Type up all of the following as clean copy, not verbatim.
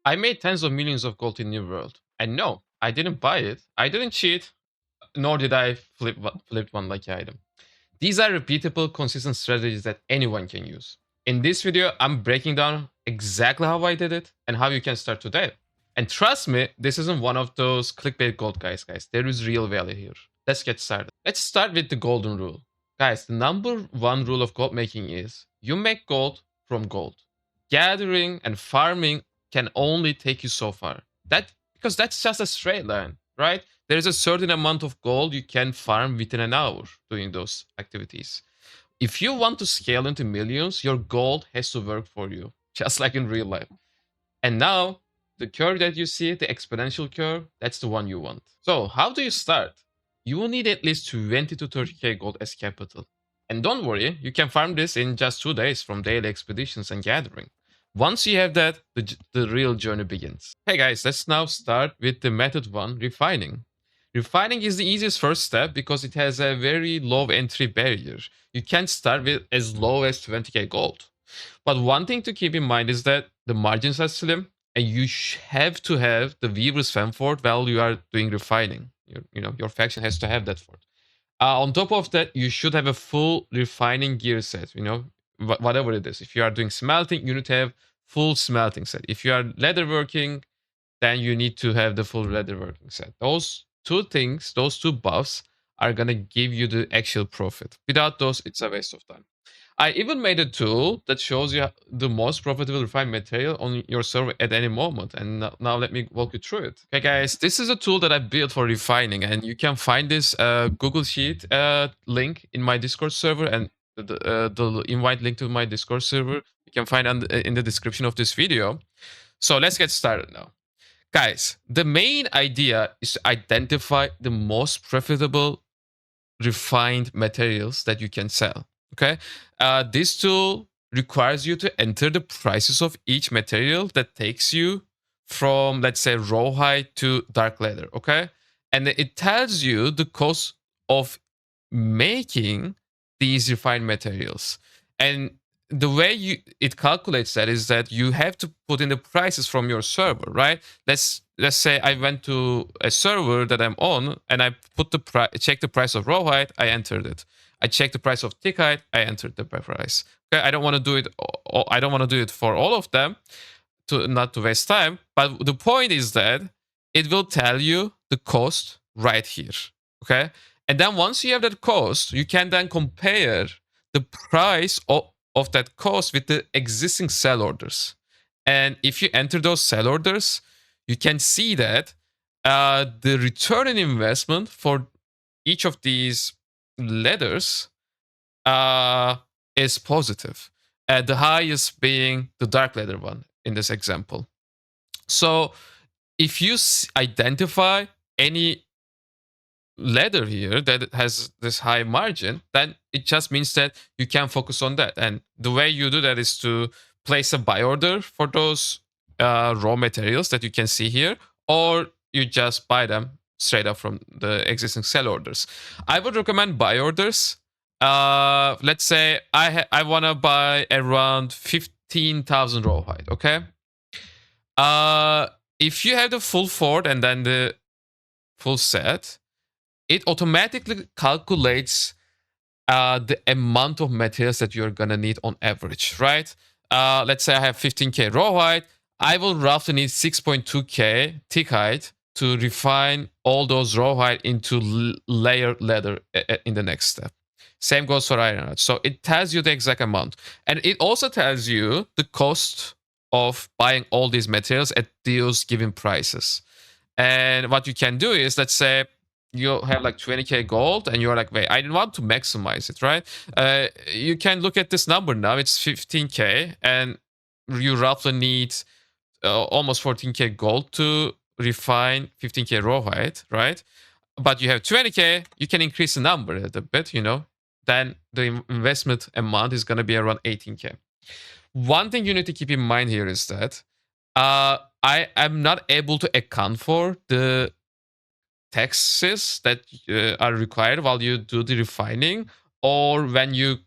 I made tens of millions of gold in New World. And no, I didn't buy it. I didn't cheat, nor did I flip one lucky item. These are repeatable, consistent strategies that anyone can use. In this video, I'm breaking down exactly how I did it and how you can start today. And trust me, this isn't one of those clickbait gold guys. There is real value here. Let's get started. Let's start with the golden rule. Guys, the number one rule of gold making is you make gold from gold. Gathering and farming can only take you so far. Because that's just a straight line, right? There is a certain amount of gold you can farm within an hour doing those activities. If you want to scale into millions, your gold has to work for you, just like in real life. And now, the curve that you see, the exponential curve, that's the one you want. So, how do you start? You will need at least 20 to 30k gold as capital. And don't worry, you can farm this in just 2 days from daily expeditions and gathering. Once you have that, the real journey begins. Hey guys, let's now start with the method 1, refining. Refining is the easiest first step because it has a very low entry barrier. You can start with as low as 20k gold. But one thing to keep in mind is that the margins are slim and you have to have the Weaver's Fan Fort while you are doing refining. Your faction has to have that fort. On top of that, you should have a full refining gear set, whatever it is. If you are doing smelting, you need to have full smelting set. If you are leatherworking, then you need to have the full leatherworking set. Those two things, those two buffs, are gonna give you the actual profit. Without those, it's a waste of time. I even made a tool that shows you the most profitable refined material on your server at any moment. And now let me walk you through it. Okay, guys, this is a tool that I built for refining, and you can find this Google Sheet link in my Discord server, and the invite link to my Discord server you can find in the description of this video. So let's get started now. Guys, the main idea is to identify the most profitable refined materials that you can sell. Okay, this tool requires you to enter the prices of each material that takes you from, let's say, rawhide to dark leather. Okay, and it tells you the cost of making these refined materials. And the way it calculates that is that you have to put in the prices from your server, right? Let's say I went to a server that I'm on and I put check the price of rawhide, I entered it. I check the price of thickite, I entered the price. Okay, I don't want to do it. I don't want to do it for all of them, to not to waste time. But the point is that it will tell you the cost right here. Okay, and then once you have that cost, you can then compare the price of that cost with the existing sell orders. And if you enter those sell orders, you can see that the return on investment for each of these leathers is positive. The highest being the dark leather one in this example. So if you identify any leather here that has this high margin, then it just means that you can focus on that. And the way you do that is to place a buy order for those raw materials that you can see here, or you just buy them straight up from the existing sell orders. I would recommend buy orders. Let's say I want to buy around 15,000 rawhide. Okay. If you have the full fort and then the full set, it automatically calculates the amount of materials that you're gonna need on average, right? Let's say I have 15k rawhide. I will roughly need 6.2k thickite to refine all those rawhide into layered leather in the next step. Same goes for iron. So it tells you the exact amount. And it also tells you the cost of buying all these materials at those given prices. And what you can do is, let's say, you have like 20k gold and you're like, wait, I want to maximize it, right? You can look at this number now. It's 15k and you roughly need almost 14k gold to refine 15k rawhide, right? But you have 20k, you can increase the number a little bit, then the investment amount is going to be around 18k. One thing you need to keep in mind here is that I am not able to account for the taxes that are required while you do the refining or when you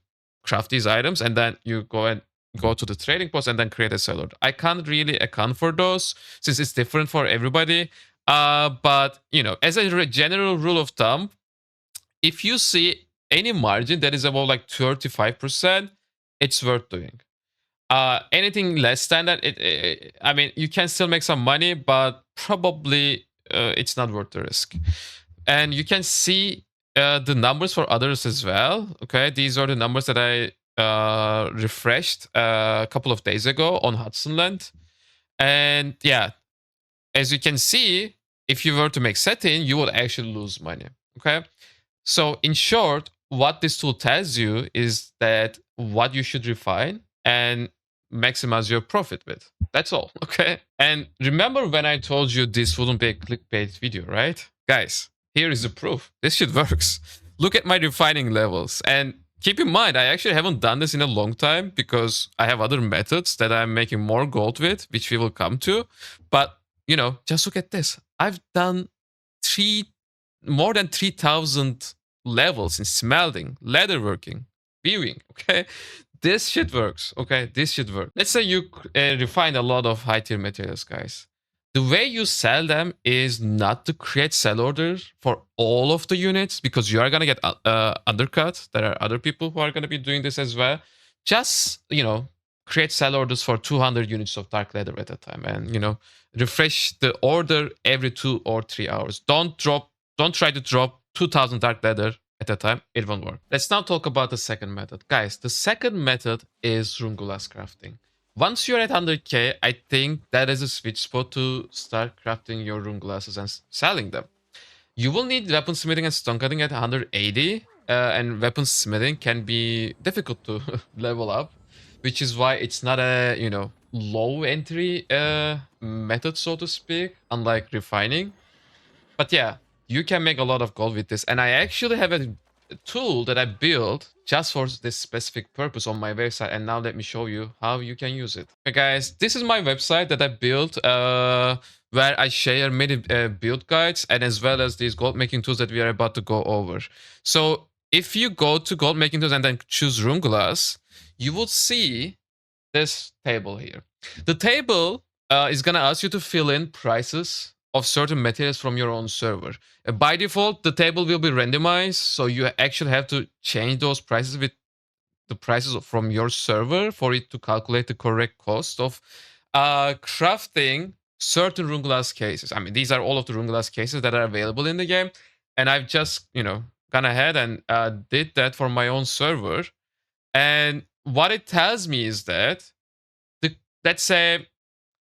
craft these items and then you go and go to the trading post and then create a sell order. I can't really account for those since it's different for everybody. But as a general rule of thumb, if you see any margin that is above like 35%, it's worth doing. Anything less than that, I mean, you can still make some money, but probably it's not worth the risk. And you can see the numbers for others as well. Okay, these are the numbers that I refreshed a couple of days ago on Hudson Land. And yeah, as you can see, if you were to make setting, you would actually lose money. Okay, so in short, what this tool tells you is that what you should refine and maximize your profit with. That's all. Okay. And remember when I told you this wouldn't be a clickbait video, right? Guys, here is the proof. This shit works. Look at my refining levels. And keep in mind, I actually haven't done this in a long time because I have other methods that I'm making more gold with, which we will come to. But, just look at this. I've done more than 3,000 levels in smelting, leatherworking, viewing. Okay, this shit works. Okay, this should work. Let's say you refine a lot of high tier materials, guys. The way you sell them is not to create sell orders for all of the units because you are gonna get undercut. There are other people who are gonna be doing this as well. Just create sell orders for 200 units of dark leather at a time, and refresh the order every 2 or 3 hours. Don't try to drop 2000 dark leather at a time. It won't work. Let's now talk about the second method. Guys, the second method is runeglass crafting. Once you're at 100k, I think that is a sweet spot to start crafting your runeglasses and selling them. You will need weaponsmithing and stone cutting at 180, and weaponsmithing can be difficult to level up, which is why it's not a low entry method, so to speak, unlike refining. But yeah, you can make a lot of gold with this. And I actually have a tool that I built just for this specific purpose on my website. And now let me show you how you can use it. Okay, guys, this is my website that I built where I share many build guides and as well as these gold making tools that we are about to go over. So if you go to gold making tools and then choose runeglass, you will see this table here. The table is going to ask you to fill in prices of certain materials from your own server. By default, the table will be randomized, so you actually have to change those prices with the prices from your server for it to calculate the correct cost of crafting certain runeglass cases. I mean, these are all of the runeglass cases that are available in the game, and I've just, gone ahead and did that for my own server. And what it tells me is that let's say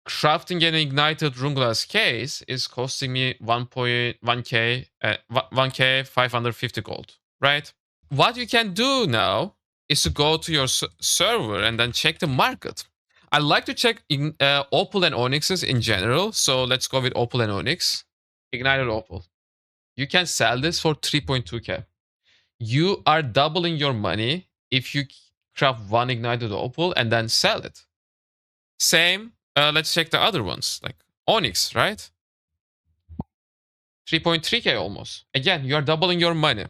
crafting an ignited runeglass case is costing me 1.1k 1k 550 gold, right? What you can do now is to go to your server and then check the market. I like to check opal and onyxes in general, so let's go with opal and onyx. Ignited opal, you can sell this for 3.2k. You are doubling your money if you craft one ignited opal and then sell it. Same, let's check the other ones, like onyx, right? 3.3k almost. Again, you are doubling your money.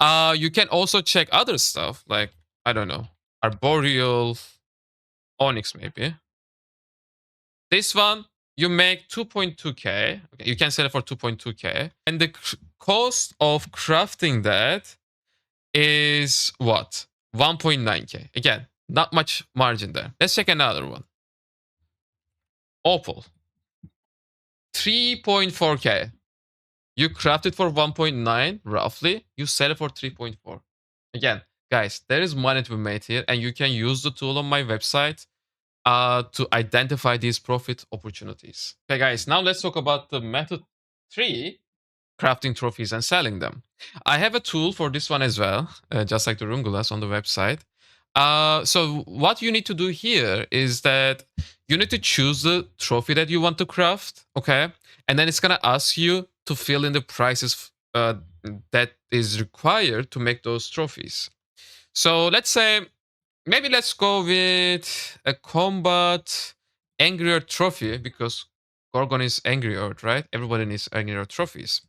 You can also check other stuff, like, I don't know, arboreal onyx maybe. This one, you make 2.2k. Okay, you can sell it for 2.2k. And the cost of crafting that is what? 1.9k. Again, not much margin there. Let's check another one. Opal. 3.4k. You craft it for 1.9 roughly. You sell it for 3.4. Again, guys, there is money to be made here, and you can use the tool on my website to identify these profit opportunities. Okay, guys, now let's talk about the method 3, crafting trophies and selling them. I have a tool for this one as well, just like the runeglass on the website. So what you need to do here is that you need to choose the trophy that you want to craft, okay? And then it's gonna ask you to fill in the prices that is required to make those trophies. So let's say, maybe let's go with a combat angry earth trophy because Gorgon is angry earth, right? Everybody needs angry earth trophies.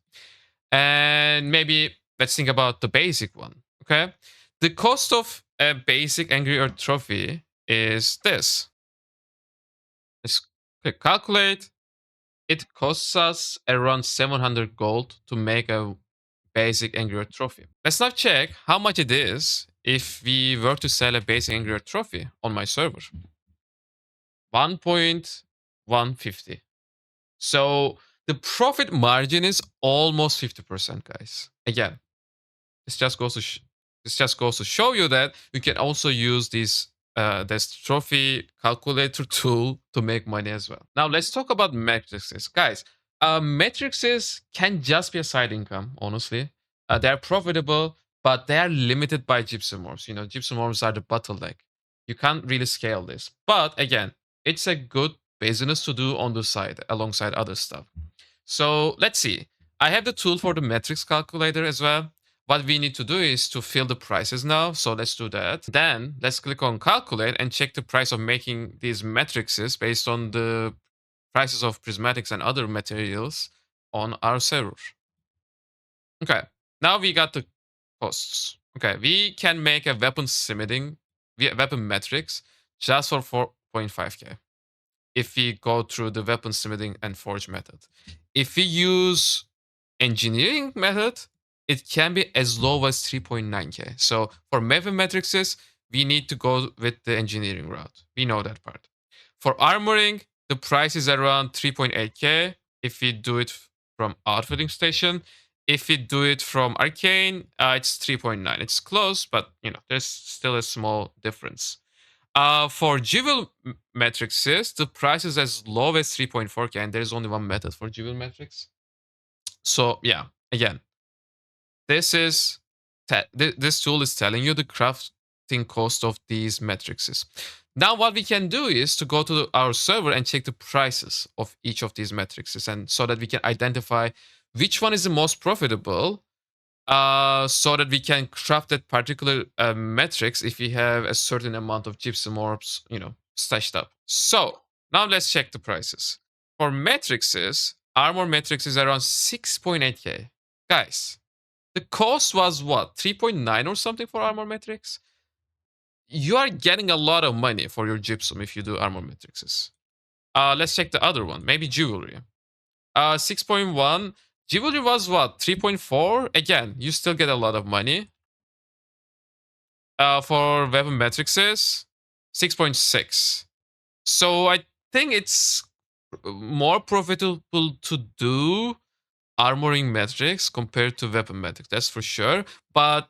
And maybe let's think about the basic one, okay? The cost of a basic Angry Earth trophy is this. Let's click calculate. It costs us around 700 gold to make a basic Angry Earth trophy. Let's now check how much it is if we were to sell a basic Angry Earth trophy on my server. 1.150. So the profit margin is almost 50%, guys. Again, this just goes to this just goes to show you that you can also use this trophy calculator tool to make money as well. Now let's talk about matrices, guys. Matrices can just be a side income. Honestly, they're profitable, but they are limited by gypsum orbs. You know, gypsum orbs are the bottleneck. You can't really scale this. But again, it's a good business to do on the side alongside other stuff. So let's see. I have the tool for the metrics calculator as well. What we need to do is to fill the prices now. So let's do that. Then let's click on calculate and check the price of making these matrices based on the prices of prismatics and other materials on our server. Okay, now we got the costs. Okay, we can make a weapon smithing, weapon metrics just for 4.5k if we go through the weapon smithing and forge method. If we use engineering method, it can be as low as 3.9k. So for weapon matrices, we need to go with the engineering route. We know that part. For armoring, the price is around 3.8k if we do it from outfitting station. If we do it from arcane, it's 3.9. It's close, but you know, there's still a small difference. For jewel matrices, the price is as low as 3.4k, and there's only one method for jewel matrix. So yeah, again, this tool is telling you the crafting cost of these matrices. Now what we can do is to go to our server and check the prices of each of these matrices, and so that we can identify which one is the most profitable, so that we can craft that particular metrics if we have a certain amount of gypsum orbs, you know, stashed up. So now let's check the prices. For matrices, armor matrix is around 6.8k. Guys, the cost was what, 3.9 or something for armor matrix? You are getting a lot of money for your gypsum if you do armor matrices. Let's check the other one, maybe jewelry. 6.1. Jewelry was what, 3.4? Again, you still get a lot of money. For weapon matrices, 6.6. So I think it's more profitable to do armoring metrics compared to weapon metrics. That's for sure. But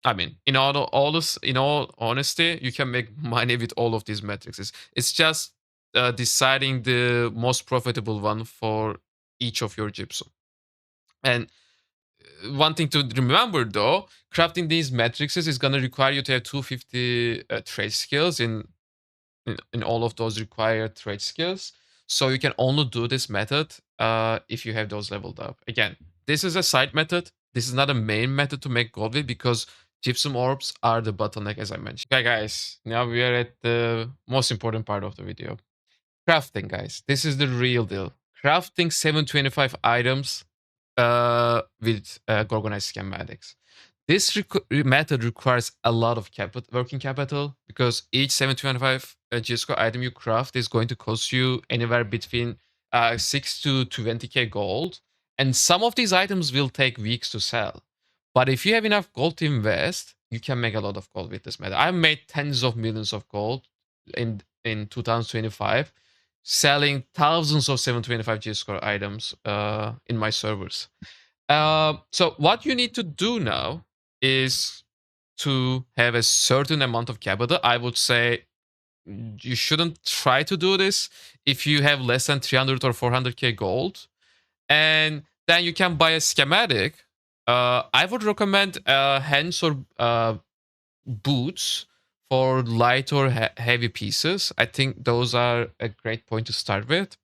I mean, in all honesty, you can make money with all of these metrics. It's just deciding the most profitable one for each of your gypsum. And one thing to remember though, crafting these matrices is going to require you to have 250 trade skills in all of those required trade skills. So you can only do this method if you have those leveled up. Again, this is a side method. This is not a main method to make gold with, because gypsum orbs are the bottleneck, as I mentioned. Okay, guys, now we are at the most important part of the video. Crafting, guys. This is the real deal. Crafting 725 items with organized schematics. This method requires a lot of working capital, because each 725 GScore item you craft is going to cost you anywhere between 6 to 20k gold. And some of these items will take weeks to sell. But if you have enough gold to invest, you can make a lot of gold with this method. I've made tens of millions of gold in 2025, selling thousands of 725 GScore items in my servers. So what you need to do now is to have a certain amount of capital. I would say you shouldn't try to do this if you have less than 300 or 400k gold. And then you can buy a schematic. I would recommend hands or boots for light or heavy pieces. I think those are a great point to start with.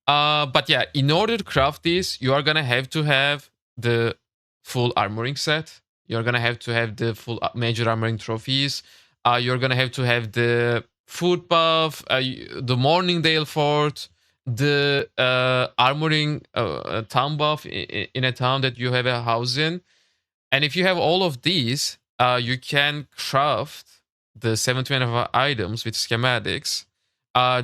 But yeah, in order to craft these, you are gonna have to have the full armoring set. You're gonna have to have the full major armoring trophies. You're gonna have to have the food buff, the Morningdale fort, the armoring town buff in a town that you have a house in. And if you have all of these, you can craft the 725 items with schematics, uh,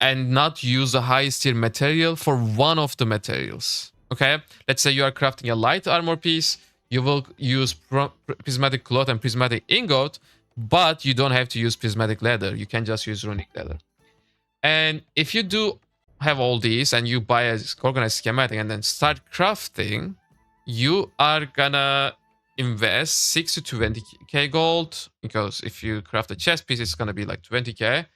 and not use the highest tier material for one of the materials. Okay, let's say you are crafting a light armor piece. You will use prismatic cloth and prismatic ingot, but you don't have to use prismatic leather. You can just use runic leather. And if you do have all these and you buy a organized schematic and then start crafting, you are gonna invest 6 to 20k gold, because if you craft a chest piece, it's gonna be like 20k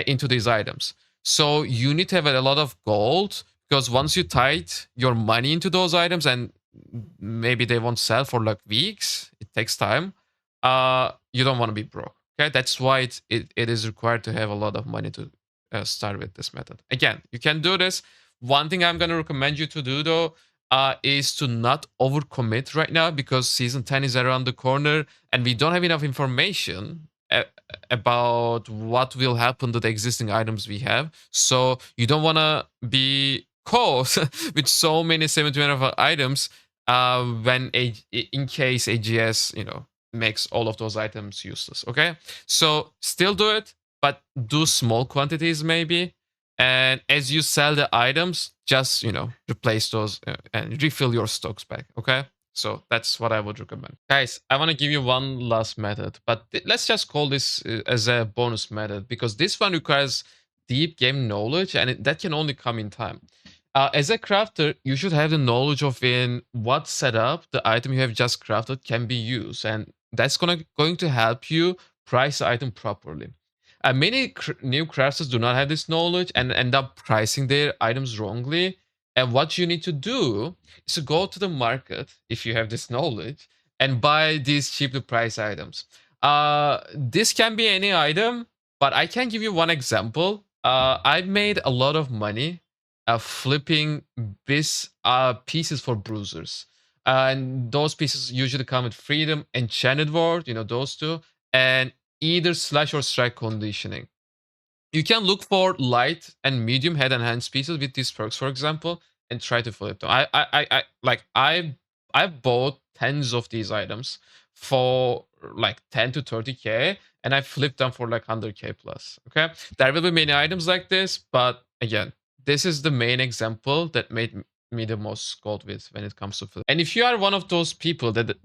into these items. So you need to have a lot of gold, because once you tied your money into those items and maybe they won't sell for like weeks, it takes time. You don't want to be broke. Okay, that's why it is required to have a lot of money to start with this method. Again, you can do this. One thing I'm gonna recommend you to do though is to not overcommit right now, because season 10 is around the corner and we don't have enough information about what will happen to the existing items we have. So you don't want to be caught with so many 725 items when in case AGS, makes all of those items useless. Okay, so still do it, but do small quantities maybe. And as you sell the items, just replace those and refill your stocks back. Okay. So that's what I would recommend. Guys, I want to give you one last method, but let's just call this as a bonus method, because this one requires deep game knowledge and that can only come in time. As a crafter, you should have the knowledge of in what setup the item you have just crafted can be used, and that's going to help you price the item properly. Many new crafters do not have this knowledge and end up pricing their items wrongly. And what you need to do is to go to the market, if you have this knowledge, and buy these cheaply priced items. This can be any item, but I can give you one example. I've made a lot of money flipping these pieces for bruisers. And those pieces usually come with freedom, enchanted ward, those two, and either slash or strike conditioning. You can look for light and medium head and hands pieces with these perks, for example, and try to flip them. I bought tens of these items for like 10 to 30k, and I flipped them for like 100k plus. Okay, there will be many items like this, but again, this is the main example that made me the most gold with when it comes to flip. And if you are one of those people that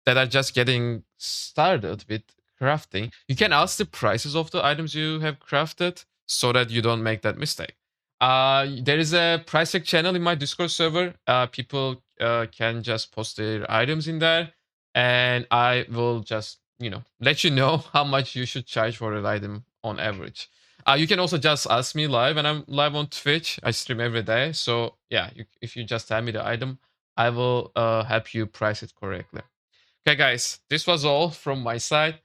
are just getting started with crafting, you can ask the prices of the items you have crafted so that you don't make that mistake. There is a price check channel in my Discord server. People can just post their items in there, and I will just let you know how much you should charge for an item on average. You can also just ask me live, and I'm live on Twitch. I stream every day, so yeah, if you just tell me the item, I will help you price it correctly. Okay, guys, this was all from my side.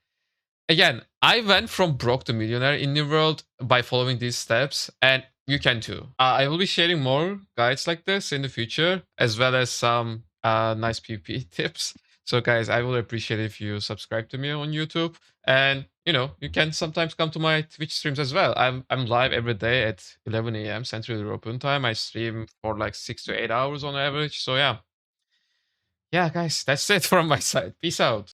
Again, I went from broke to millionaire in New World by following these steps, and you can too. I will be sharing more guides like this in the future, as well as some nice PvP tips. So, guys, I will appreciate if you subscribe to me on YouTube, and you can sometimes come to my Twitch streams as well. I'm live every day at 11 a.m. Central European time. I stream for like 6 to 8 hours on average. So yeah, guys, that's it from my side. Peace out.